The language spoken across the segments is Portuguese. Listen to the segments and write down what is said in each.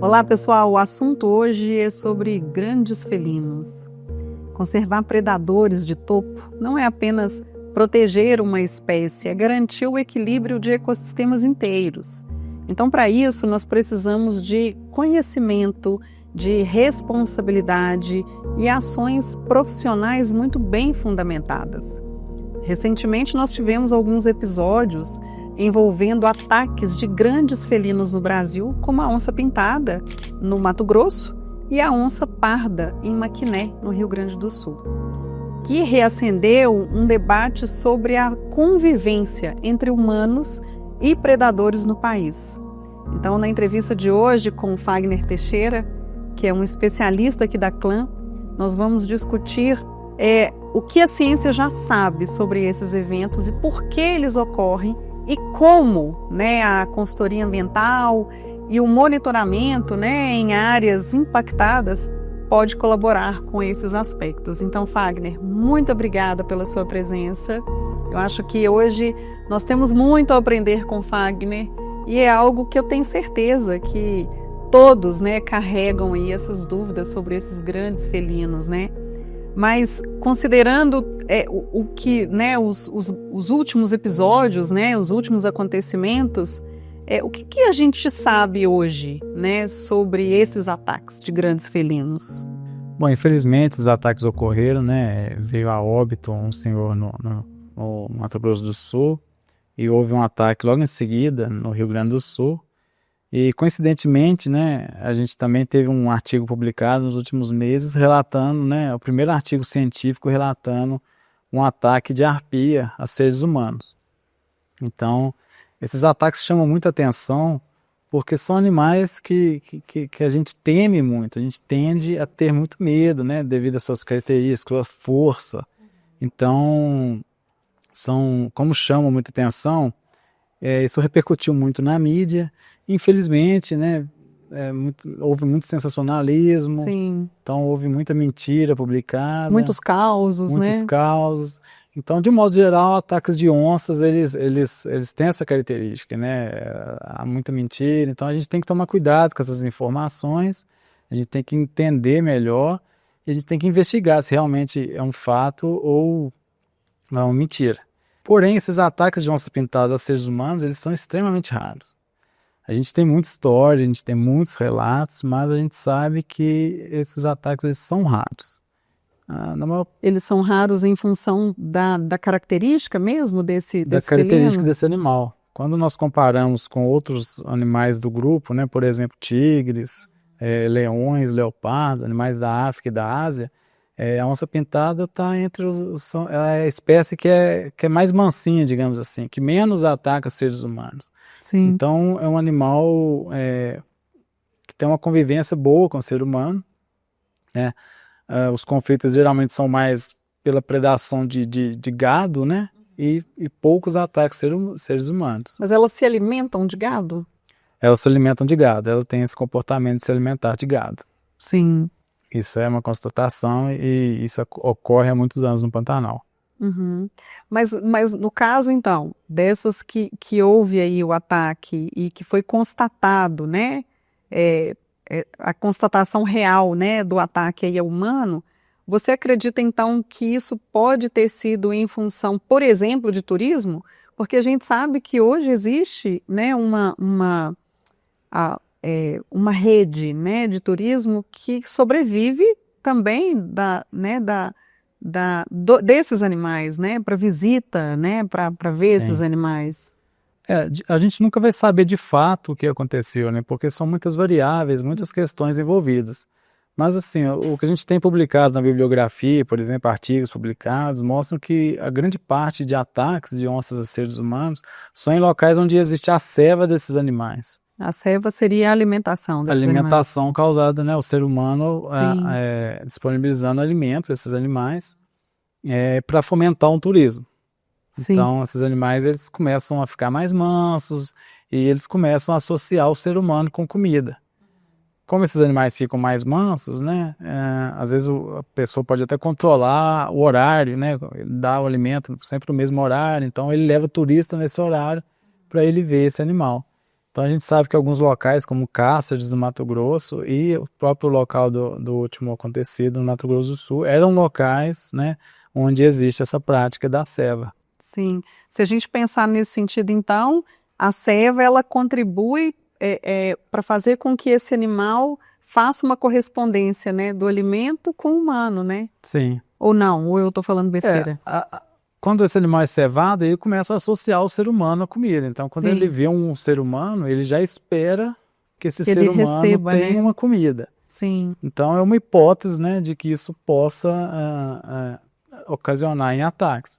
Olá pessoal, o assunto hoje é sobre grandes felinos. Conservar predadores de topo não é apenas proteger uma espécie, é garantir o equilíbrio de ecossistemas inteiros. Então, para isso, nós precisamos de conhecimento, de responsabilidade e ações profissionais muito bem fundamentadas. Recentemente, nós tivemos alguns episódios envolvendo ataques de grandes felinos no Brasil, como a onça-pintada, no Mato Grosso, e a onça-parda, em Maquiné, no Rio Grande do Sul, que reacendeu um debate sobre a convivência entre humanos e predadores no país. Então, na entrevista de hoje com o Fagner Teixeira, que é um especialista aqui da CLAM, nós vamos discutir o que a ciência já sabe sobre esses eventos e por que eles ocorrem e como a consultoria ambiental e o monitoramento em áreas impactadas pode colaborar com esses aspectos. Então, Fagner, muito obrigada pela sua presença. Eu acho que hoje nós temos muito a aprender com Fagner e é algo que eu tenho certeza que todos carregam aí essas dúvidas sobre esses grandes felinos, Mas considerando o que, os últimos episódios, os últimos acontecimentos, o que a gente sabe hoje, sobre esses ataques de grandes felinos? Bom, infelizmente os ataques ocorreram, veio a óbito um senhor no Mato Grosso do Sul e houve um ataque logo em seguida no Rio Grande do Sul. E, coincidentemente, a gente também teve um artigo publicado nos últimos meses relatando, o primeiro artigo científico relatando um ataque de arpia a seres humanos. Então, esses ataques chamam muita atenção porque são animais que a gente teme muito, a gente tende a ter muito medo, devido às suas características, sua força. Então, como chamam muita atenção, isso repercutiu muito na mídia. Infelizmente, houve muito sensacionalismo. Sim. Então houve muita mentira publicada. Muitos causos, Muitos causos. Então, de modo geral, ataques de onças, eles têm essa característica, Há muita mentira, então a gente tem que tomar cuidado com essas informações, a gente tem que entender melhor e a gente tem que investigar se realmente é um fato ou é uma mentira. Porém, esses ataques de onça-pintada a seres humanos, eles são extremamente raros. A gente tem muita história, a gente tem muitos relatos, mas a gente sabe que esses ataques eles são raros. Eles são raros em função da característica mesmo desse característica felino? desse animal. Quando nós comparamos com outros animais do grupo, por exemplo, tigres, leões, leopardos, animais da África e da Ásia, a onça-pintada está entre a espécie que é mais mansinha, digamos assim, que menos ataca seres humanos. Sim. Então, é um animal que tem uma convivência boa com o ser humano. Os conflitos geralmente são mais pela predação de gado, e poucos ataques seres humanos. Mas elas se alimentam de gado? Elas se alimentam de gado, ela tem esse comportamento de se alimentar de gado. Sim. Isso é uma constatação e isso ocorre há muitos anos no Pantanal. Uhum. Mas no caso, então, dessas que houve aí o ataque e que foi constatado, a constatação real, do ataque aí ao humano, você acredita, então, que isso pode ter sido em função, por exemplo, de turismo? Porque a gente sabe que hoje existe, uma rede, de turismo que sobrevive também desses animais, para visita, para ver Sim. esses animais. A gente nunca vai saber de fato o que aconteceu, porque são muitas variáveis, muitas questões envolvidas. Mas assim, o que a gente tem publicado na bibliografia, por exemplo, artigos publicados, mostram que a grande parte de ataques de onças a seres humanos são em locais onde existe a ceva desses animais. A ceva seria a alimentação desses alimentação animais. Causada, o ser humano disponibilizando alimento para esses animais para fomentar um turismo. Sim. Então, esses animais eles começam a ficar mais mansos e eles começam a associar o ser humano com comida. Como esses animais ficam mais mansos, às vezes a pessoa pode até controlar o horário, dar o alimento sempre no mesmo horário, então ele leva o turista nesse horário para ele ver esse animal. Então a gente sabe que alguns locais, como Cáceres, no Mato Grosso, e o próprio local do último acontecido, no Mato Grosso do Sul, eram locais, né, onde existe essa prática da ceva. Sim. Se a gente pensar nesse sentido, então, a ceva ela contribui para fazer com que esse animal faça uma correspondência, né, do alimento com o humano, né? Sim. Ou não? Ou eu estou falando besteira? Quando esse animal é cevado, ele começa a associar o ser humano à comida. Então, quando Sim. ele vê um ser humano, ele já espera que esse Que ser ele humano receba, tenha né? uma comida. Sim. Então, é uma hipótese, né, de que isso possa ocasionar em ataques.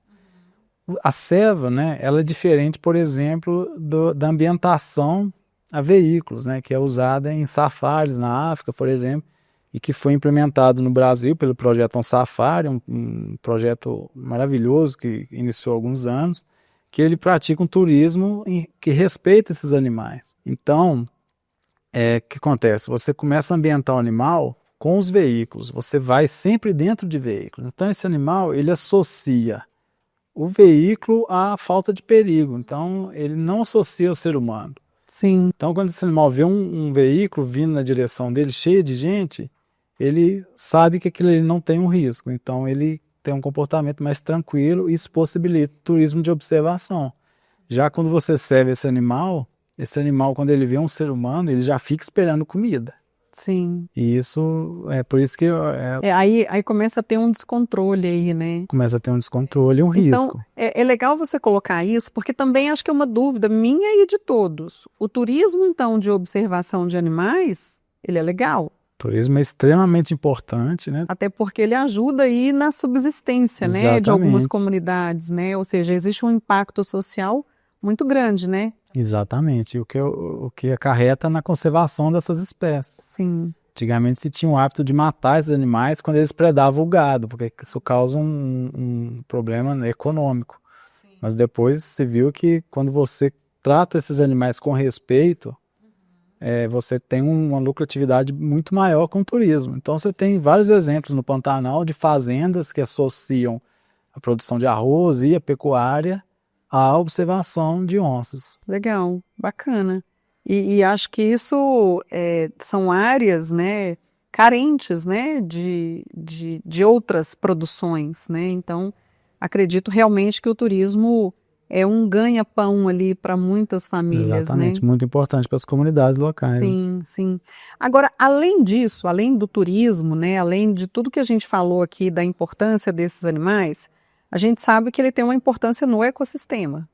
A ceva, né, ela é diferente, por exemplo, da ambientação a veículos, né, que é usada em safaris na África, por exemplo, e que foi implementado no Brasil pelo projeto On Safari, um projeto maravilhoso que iniciou há alguns anos, que ele pratica um turismo que respeita esses animais. Então, o que acontece? Você começa a ambientar o animal com os veículos, você vai sempre dentro de veículos. Então, esse animal, ele associa o veículo à falta de perigo, então ele não associa o ser humano. Sim. Então, quando esse animal vê um veículo vindo na direção dele, cheio de gente, ele sabe que aquilo ali não tem um risco, então ele tem um comportamento mais tranquilo e isso possibilita o turismo de observação. Já quando você serve esse animal, quando ele vê um ser humano, ele já fica esperando comida. Sim. E isso é por isso que aí começa a ter um descontrole aí, né? começa a ter um descontrole e um Então, risco. é legal você colocar isso, porque também acho que é uma dúvida minha e de todos. O turismo, então, de observação de animais, ele é legal? O turismo é extremamente importante, né? Até porque ele ajuda aí na subsistência, né, de algumas Exatamente. comunidades, né? Ou seja, existe um impacto social muito grande, né? Exatamente, o que acarreta na conservação dessas espécies. Sim. Antigamente se tinha o hábito de matar esses animais quando eles predavam o gado, porque isso causa um problema econômico. Sim. Mas depois se viu que quando você trata esses animais com respeito, você tem uma lucratividade muito maior com o turismo. Então você tem vários exemplos no Pantanal de fazendas que associam a produção de arroz e a pecuária à observação de onças. Legal, bacana. E acho que isso são áreas, né, carentes, né, de outras produções, né? Então, acredito realmente que o turismo é um ganha-pão ali para muitas famílias, né? Exatamente, muito importante para as comunidades locais. Sim, sim. Agora, além disso, além do turismo, né, além de tudo que a gente falou aqui da importância desses animais, a gente sabe que ele tem uma importância no ecossistema,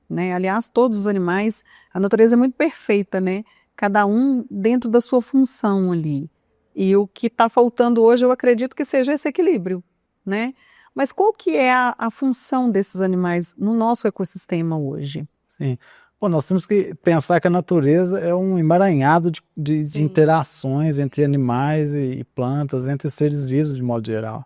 né? Aliás, todos os animais, a natureza é muito perfeita, né? Cada um dentro da sua função ali. E o que está faltando hoje, eu acredito que seja esse equilíbrio, né? Mas qual que é a função desses animais no nosso ecossistema hoje? Sim. Bom, nós temos que pensar que a natureza é um emaranhado de interações entre animais e plantas, entre seres vivos de modo geral.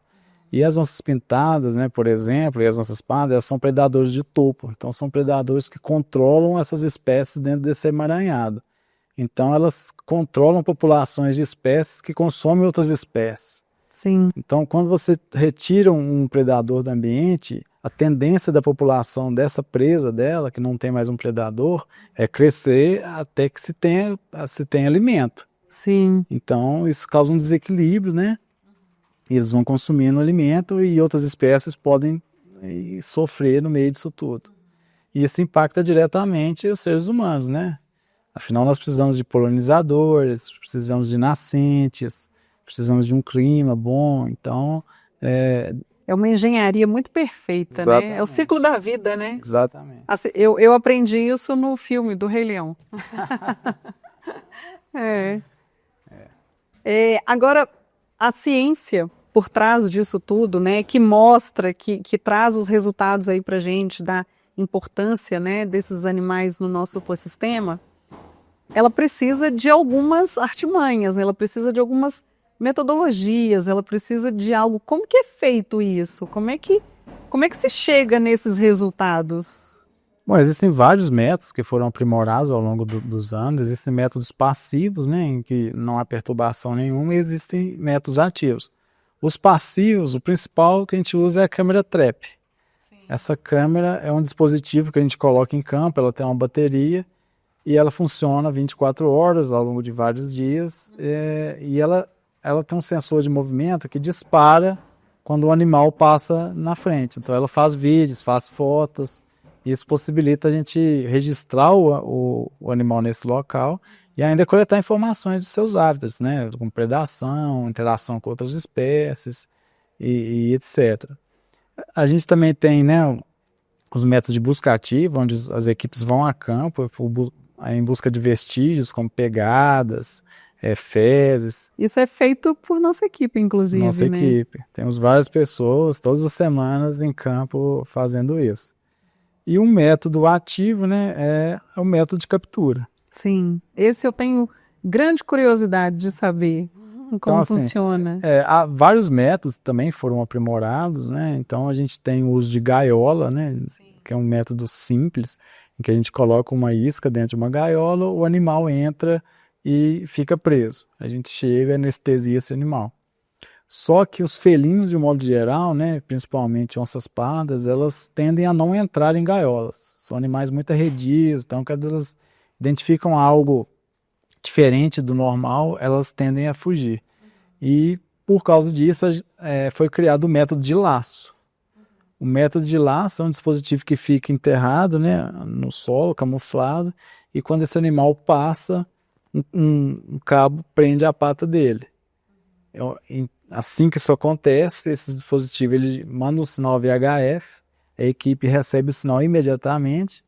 E as onças pintadas, né, por exemplo, e as onças pardas, elas são predadores de topo. Então são predadores que controlam essas espécies dentro desse emaranhado. Então elas controlam populações de espécies que consomem outras espécies. Sim. Então quando você retira um predador do ambiente, a tendência da população dessa presa dela, que não tem mais um predador, é crescer até que se tenha alimento. Sim. Então isso causa um desequilíbrio, né? E eles vão consumindo alimento e outras espécies podem sofrer no meio disso tudo. E isso impacta diretamente os seres humanos, né? Afinal, nós precisamos de polinizadores, precisamos de nascentes, precisamos de um clima bom. Então, é uma engenharia muito perfeita, exatamente, né? É o ciclo da vida, né? Exatamente. Assim, eu aprendi isso no filme do Rei Leão. Agora, a ciência por trás disso tudo, né, que mostra, que traz os resultados aí pra gente da importância, né, desses animais no nosso ecossistema, ela precisa de algumas artimanhas, né, ela precisa de algumas metodologias, ela precisa de algo. Como que é feito isso? Como é que se chega nesses resultados? Bom, existem vários métodos que foram aprimorados ao longo dos anos. Existem métodos passivos, né, em que não há perturbação nenhuma, e existem métodos ativos. Os passivos, o principal que a gente usa é a câmera trap. Sim. Essa câmera é um dispositivo que a gente coloca em campo, ela tem uma bateria, e ela funciona 24 horas ao longo de vários dias, e ela tem um sensor de movimento que dispara quando o animal passa na frente. Então ela faz vídeos, faz fotos, e isso possibilita a gente registrar o animal nesse local e ainda coletar informações dos seus hábitos, né, como predação, interação com outras espécies e etc. A gente também tem, né, os métodos de busca ativa, onde as equipes vão a campo em busca de vestígios, como pegadas, fezes. Isso é feito por nossa equipe, inclusive, Nossa né? equipe. Temos várias pessoas, todas as semanas, em campo fazendo isso. E um método ativo, né, é o método de captura. Sim, esse eu tenho grande curiosidade de saber como Então, assim, funciona. há vários métodos também foram aprimorados, né? Então a gente tem o uso de gaiola, né? Que é um método simples, em que a gente coloca uma isca dentro de uma gaiola, o animal entra e fica preso. A gente chega e anestesia esse animal. Só que os felinos, de um modo geral, né, principalmente onças pardas, elas tendem a não entrar em gaiolas. São animais muito arredios, então quando elas identificam algo diferente do normal, elas tendem a fugir. E por causa disso foi criado o método de laço. O método de laço é um dispositivo que fica enterrado, né, no solo, camuflado, e quando esse animal passa, um cabo prende a pata dele. Assim que isso acontece, esse dispositivo ele manda um sinal VHF, a equipe recebe o sinal imediatamente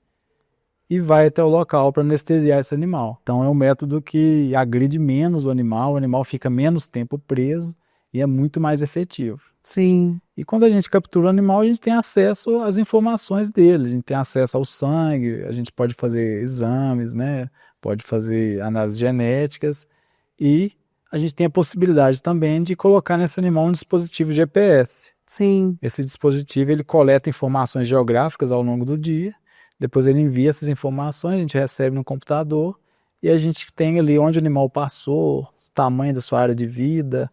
e vai até o local para anestesiar esse animal. Então é um método que agride menos o animal fica menos tempo preso e é muito mais efetivo. Sim. E quando a gente captura o animal, a gente tem acesso às informações dele, a gente tem acesso ao sangue, a gente pode fazer exames, né? Pode fazer análises genéticas e a gente tem a possibilidade também de colocar nesse animal um dispositivo GPS. Sim. Esse dispositivo ele coleta informações geográficas ao longo do dia, depois ele envia essas informações, a gente recebe no computador e a gente tem ali onde o animal passou, o tamanho da sua área de vida,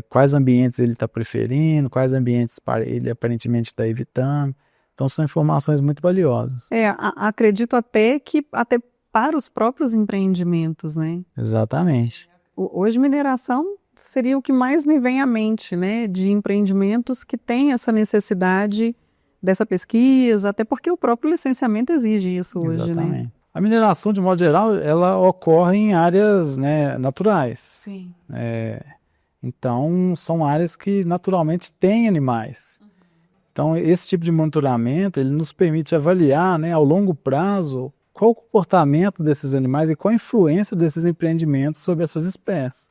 quais ambientes ele está preferindo, quais ambientes ele aparentemente está evitando. Então são informações muito valiosas. Acredito até que até para os próprios empreendimentos, né? Exatamente. Hoje mineração seria o que mais me vem à mente, né? De empreendimentos que têm essa necessidade dessa pesquisa, até porque o próprio licenciamento exige isso hoje, Exatamente. né? A mineração, de modo geral, ela ocorre em áreas, né, naturais. Sim. Então, são áreas que naturalmente têm animais. Então, esse tipo de monitoramento, ele nos permite avaliar, né, ao longo prazo, qual o comportamento desses animais e qual a influência desses empreendimentos sobre essas espécies.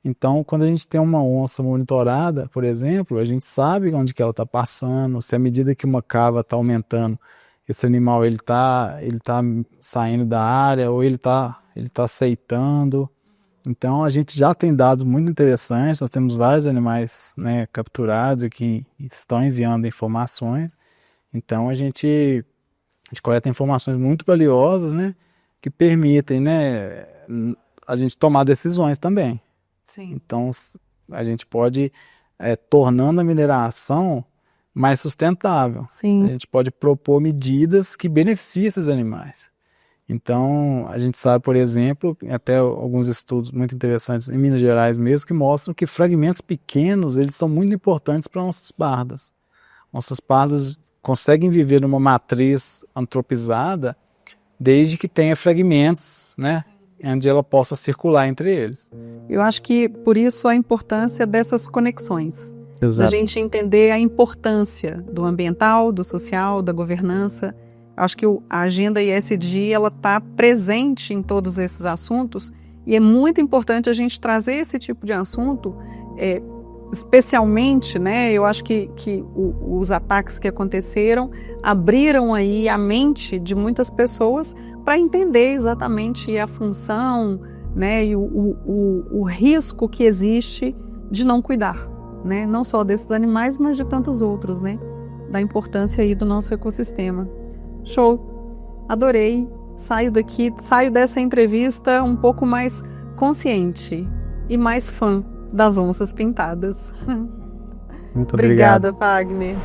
Então, quando a gente tem uma onça monitorada, por exemplo, a gente sabe onde que ela está passando, se à medida que uma cava está aumentando, esse animal ele tá saindo da área ou ele tá aceitando. Então, a gente já tem dados muito interessantes, nós temos vários animais, né, capturados e que estão enviando informações. Então, a gente coleta informações muito valiosas, né, que permitem, né, a gente tomar decisões também. Sim. Então, a gente pode, tornando a mineração mais sustentável. Sim. A gente pode propor medidas que beneficiem esses animais. Então, a gente sabe, por exemplo, até alguns estudos muito interessantes em Minas Gerais mesmo, que mostram que fragmentos pequenos, eles são muito importantes para onças pardas. Onças pardas conseguem viver numa matriz antropizada desde que tenha fragmentos, né, onde ela possa circular entre eles. Eu acho que por isso a importância dessas conexões. Exato. Da gente entender a importância do ambiental, do social, da governança. Acho que a agenda ESG ela está presente em todos esses assuntos e é muito importante a gente trazer esse tipo de assunto, especialmente, né? Eu acho que os ataques que aconteceram abriram aí a mente de muitas pessoas para entender exatamente a função, né? E o risco que existe de não cuidar, né? Não só desses animais, mas de tantos outros, né? Da importância aí do nosso ecossistema. Show! Adorei! Saio dessa entrevista um pouco mais consciente e mais fã das onças pintadas. Muito obrigado. Obrigada, Fagner.